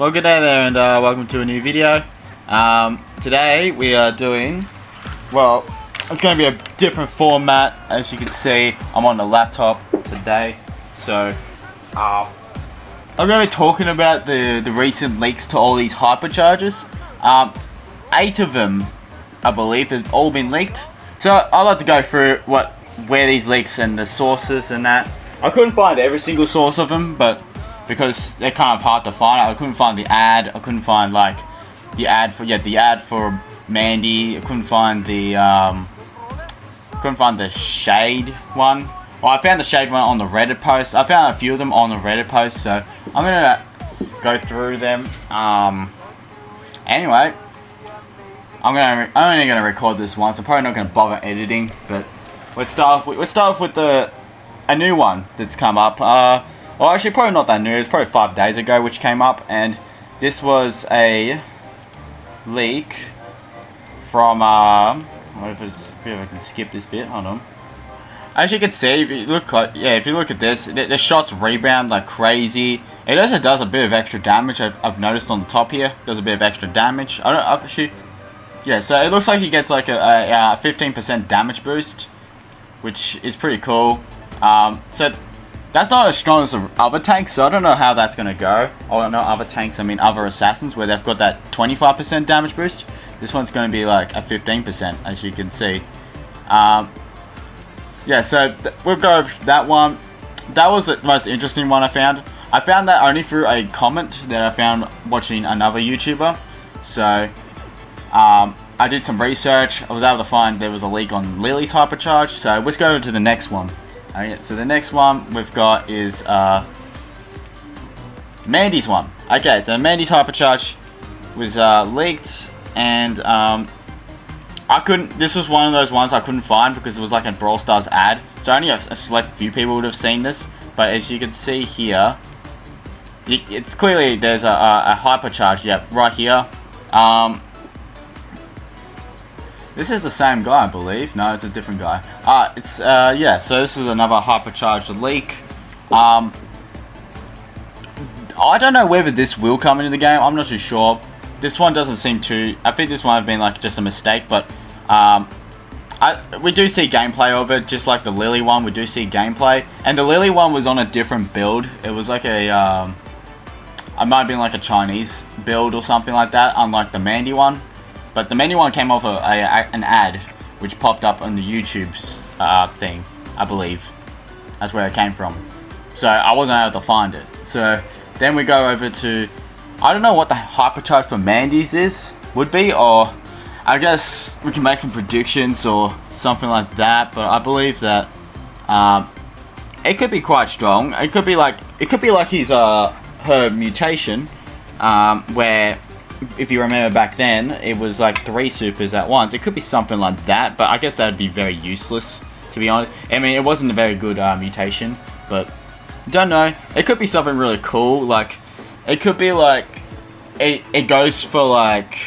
Well, good day there, and welcome to a new video. Today we are doing, well, it's going to be a different format. As you can see, I'm on the laptop today, so I'm going to be talking about the recent leaks to all these hypercharges. 8 of them, I believe, have all been leaked. So I'd like to go through where these leaks and the sources and that. I couldn't find every single source of them, but because they're kind of hard to find. I couldn't find the ad. I couldn't find like the ad for Mandy. I couldn't find the shade one. Well, I found the shade one on the Reddit post. I found a few of them on the Reddit post, so I'm gonna go through them. Anyway, I'm only gonna record this once. I'm probably not gonna bother editing, but let's start off with a new one that's come up. Well, actually, probably not that new. It's probably 5 days ago which came up, and this was a leak from if I can skip this bit. Hold on. As you can see, if you look at this, the shots rebound like crazy. It also does a bit of extra damage. I've noticed on the top here, does a bit of extra damage. Yeah. So it looks like he gets like a 15% damage boost, which is pretty cool. So that's not as strong as the other tanks, so I don't know how that's going to go. Oh, not other tanks, I mean other assassins, where they've got that 25% damage boost. This one's going to be like a 15%, as you can see. Yeah, so we'll go with that one. That was the most interesting one I found. I found that only through a comment that I found watching another YouTuber. So, I did some research. I was able to find there was a leak on Lily's hypercharge. So let's go to the next one. Okay, so the next one we've got is Mandy's one. Okay, so Mandy's hypercharge was leaked, and this was one of those ones I couldn't find because it was like a Brawl Stars ad. So only a select few people would have seen this. But as you can see here, it's clearly there's a hypercharge. Yep, right here. This is the same guy, I believe. No, it's a different guy. Yeah, so this is another hypercharged leak. I don't know whether this will come into the game. I'm not too sure. This one doesn't seem to... I think this might have been like just a mistake, but we do see gameplay of it, just like the Lily one. We do see gameplay. And the Lily one was on a different build. It was like a... it might have been like a Chinese build or something like that, unlike the Mandy one. But the Mandy one came off an ad, which popped up on the YouTube thing, I believe. That's where it came from. So I wasn't able to find it. So then we go over to... I don't know what the hypercharge for Mandy's would be, or I guess we can make some predictions or something like that. But I believe that it could be quite strong. It could be like his her mutation, where, if you remember back then, it was like 3 supers at once. It could be something like that, but I guess that would be very useless, to be honest. I mean, it wasn't a very good mutation, but don't know. It could be something really cool. Like, it could be like it goes for like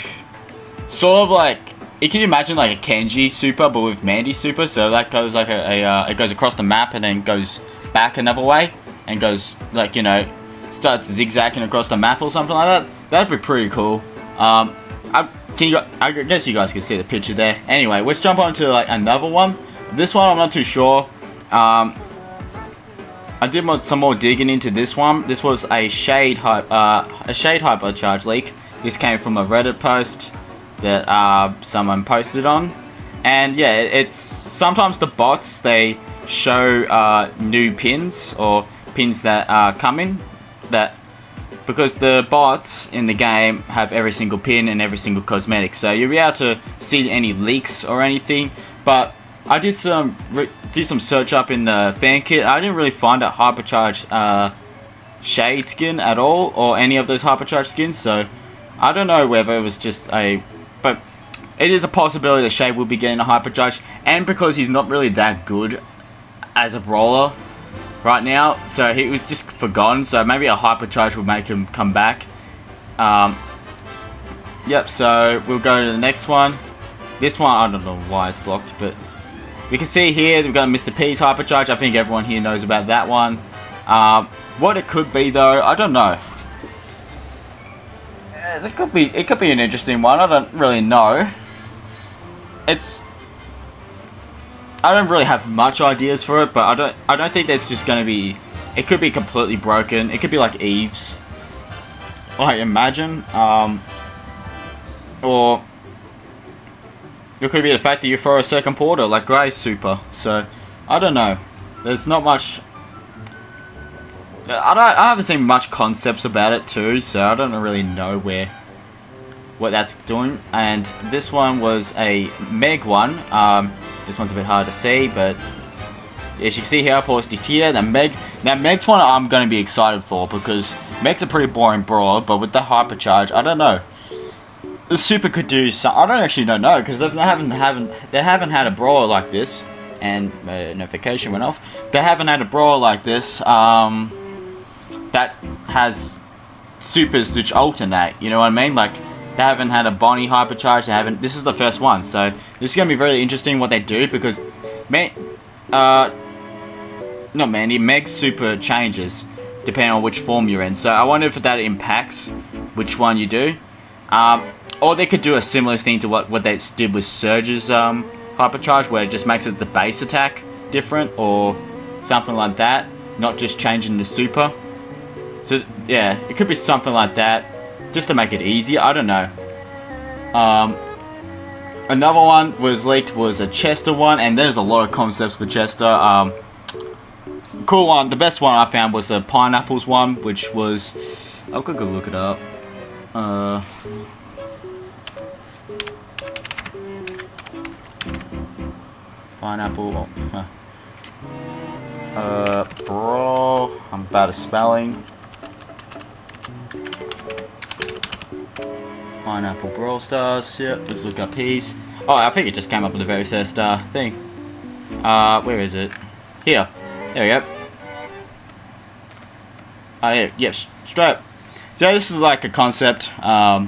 sort of like, you can imagine like a Kenji super, but with Mandy super. So that goes like it goes across the map and then goes back another way and goes like, you know, starts zigzagging across the map or something like that. That'd be pretty cool. I guess you guys can see the picture there. Anyway, let's jump on to like another one. This one I'm not too sure. I did some more digging into this one. This was a shade hypercharge leak. This came from a Reddit post that someone posted on, and yeah, it's sometimes the bots, they show new pins or pins that come in that. Because the bots in the game have every single pin and every single cosmetic, so you'll be able to see any leaks or anything. But I did some search up in the fan kit. I didn't really find a hypercharged shade skin at all, or any of those hypercharged skins. So I don't know whether it was just but it is a possibility that Shade will be getting a hypercharge, and because he's not really that good as a brawler right now, so he was just forgotten, so maybe a hypercharge will make him come back. Yep, so we'll go to the next one. This one, I don't know why it's blocked, but we can see here we've got Mr. P's hypercharge. I think everyone here knows about that one. What it could be though, I don't know. it could be an interesting one. I don't really know. I don't really have much ideas for it, but I don't think there's just gonna be. It could be completely broken. It could be like Eve's, I imagine, or it could be the fact that you throw a second porter like Gray's super. So I don't know. There's not much. I haven't seen much concepts about it too, so I don't really know what that's doing. And this one was a Meg one. This one's a bit hard to see, but as you can see here, I posted here. Now Meg's one I'm going to be excited for, because Meg's a pretty boring brawler, but with the hypercharge, I don't know. The super could do some. I don't actually know, because they haven't had a brawler like this. And notification went off. They haven't had a brawler like this that has supers which alternate. You know what I mean? Like, they haven't had a Bonnie hypercharge. They haven't. This is the first one, so this is gonna be really interesting what they do, because Meg's super changes depending on which form you're in. So I wonder if that impacts which one you do. Or they could do a similar thing to what they did with Surge's hypercharge, where it just makes it the base attack different, or something like that. Not just changing the super. So yeah, it could be something like that, just to make it easier. I don't know. Another one was leaked was a Chester one, and there's a lot of concepts for Chester. Cool one. The best one I found was a Pineapples one, which was, I'll go look it up. Pineapple. Bro, I'm bad at spelling. Pineapple Brawl Stars. Yep, let's look up his. Oh, I think it just came up with the very first thing. Where is it? Here. There we go. Oh, yeah, yep, straight. So this is like a concept. I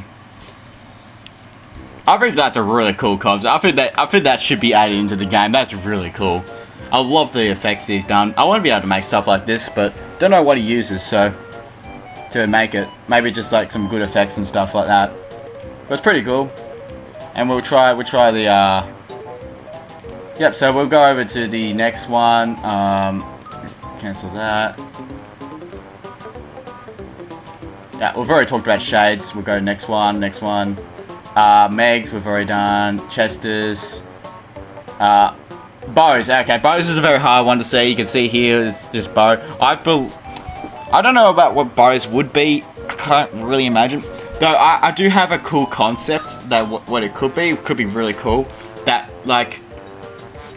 think that's a really cool concept. I think that should be added into the game. That's really cool. I love the effects he's done. I want to be able to make stuff like this, but don't know what he uses, so to make it, maybe just like some good effects and stuff like that. But it's pretty cool. And we'll try the yep, so we'll go over to the next one. Cancel that. Yeah, we've already talked about Shades. We'll go next one. Megs, we've already done. Chester's. Bows. Okay, bows is a very hard one to see. You can see here is just bow. I don't know about what bows would be. I can't really imagine. Though I do have a cool concept that what it could be. It could be really cool. That, like,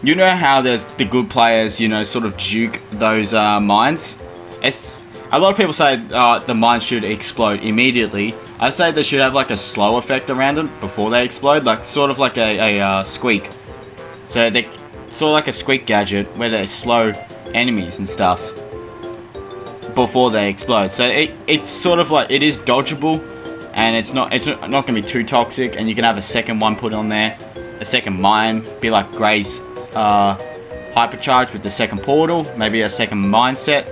you know how there's the good players, you know, sort of juke those mines. It's a lot of people say the mines should explode immediately. I say they should have like a slow effect around them before they explode, like sort of like a squeak. So they sort of like a squeak gadget where they slow enemies and stuff before they explode. So it's sort of like, it is dodgeable, and it's not gonna be too toxic. And you can have a second one put on there, a second mine, be like Gray's hypercharge with the second portal, maybe a second mine set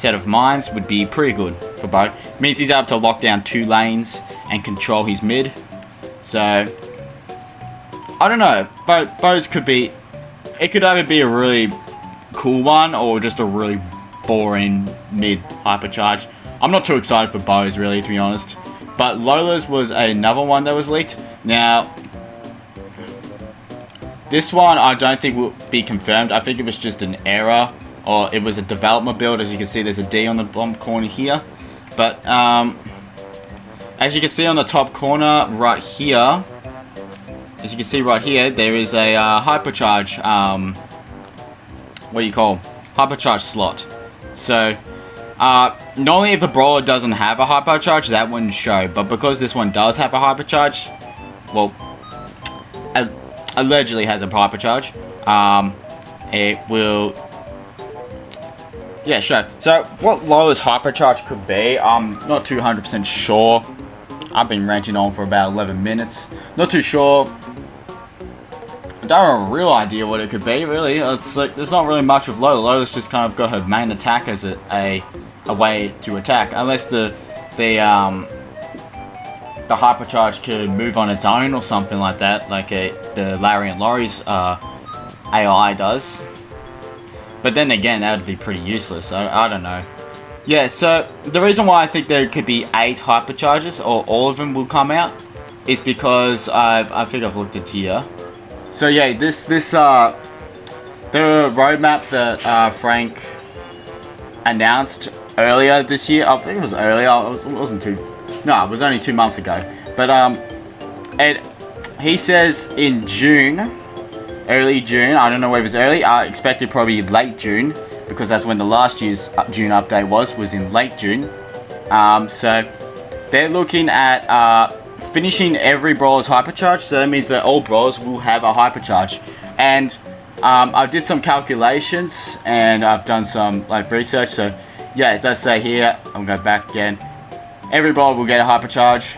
of mines would be pretty good for both. It means he's able to lock down 2 lanes and control his mid. So I don't know, but bows could be, it could either be a really cool one or just a really boring mid hypercharge. I'm not too excited for bows really, to be honest. But Lola's was another one that was leaked. Now this one I don't think will be confirmed. I think it was just an error, or it was a development build. As you can see, there's a D on the bottom corner here. But as you can see on the top corner right here, as you can see right here, there is a hypercharge, what do you call, hypercharge slot. So normally if a brawler doesn't have a hypercharge, that wouldn't show. But because this one does have a hypercharge, well, allegedly has a hypercharge, it will, yeah, sure. So what Lola's hypercharge could be, I'm not too 100% sure. I've been ranting on for about 11 minutes. Not too sure. I don't have a real idea what it could be, really. It's like, there's not really much with Lola. Lola's just kind of got her main attack as a way to attack. Unless the the Hypercharge could move on its own or something like that, like the Larry and Laurie's AI does. But then again, that would be pretty useless. I don't know. Yeah, so the reason why I think there could be 8 Hypercharges, or all of them will come out, is because I think I've looked at here. So yeah, the roadmap that Frank announced earlier this year, I think it was earlier, it was only 2 months ago. But he says in June, early June, I don't know whether it's early, I expected probably late June, because that's when the last year's June update was in late June. So they're looking at finishing every brawler's Hypercharge, so that means that all brawlers will have a Hypercharge. And I did some calculations, and I've done some research, so yeah, it does say here, I'll go back again, every brawler will get a Hypercharge.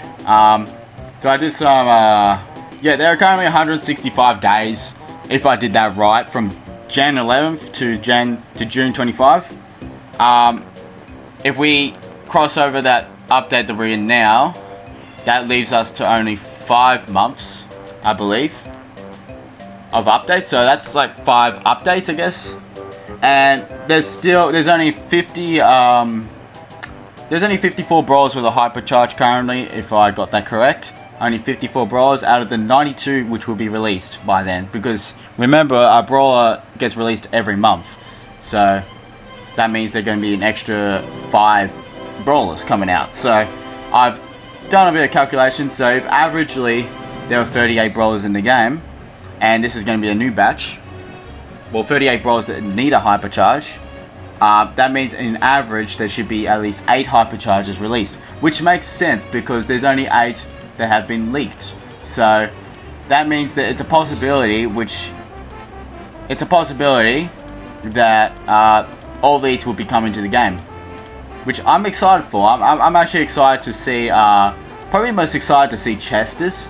So I did some, yeah, there are currently 165 days, if I did that right, from Jan 11th to June 25. If we cross over that update that we're in now, that leaves us to only 5 months, I believe, of updates. So that's like 5 updates, I guess. And there's only 54 brawlers with a Hypercharge currently, if I got that correct. Only 54 brawlers out of the 92 which will be released by then. Because remember, a brawler gets released every month. So that means there's going to be an extra 5 brawlers coming out. So I've done a bit of calculation. So if averagely there are 38 brawlers in the game, and this is going to be a new batch, well, 38 brawlers that need a Hypercharge, that means in average there should be at least 8 Hypercharges released, which makes sense because there's only 8 that have been leaked. So that means that it's a possibility that all these will be coming to the game, which I'm excited for. I'm actually excited to see, probably most excited to see Chester's.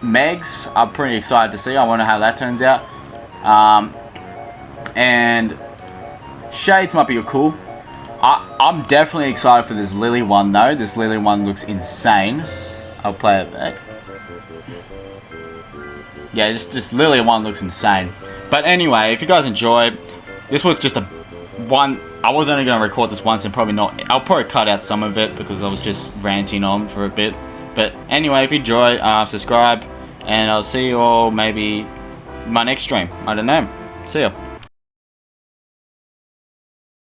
Meg's, I'm pretty excited to see. I wonder how that turns out. And Shades might be cool. I'm definitely excited for this Lily one though. This Lily one looks insane. I'll play it. Yeah, this Lily one looks insane. But anyway, if you guys enjoyed, this was just one. I was only going to record this once and probably not. I'll probably cut out some of it because I was just ranting on for a bit. But anyway, if you enjoy, subscribe, and I'll see you all maybe my next stream. I don't know. See ya.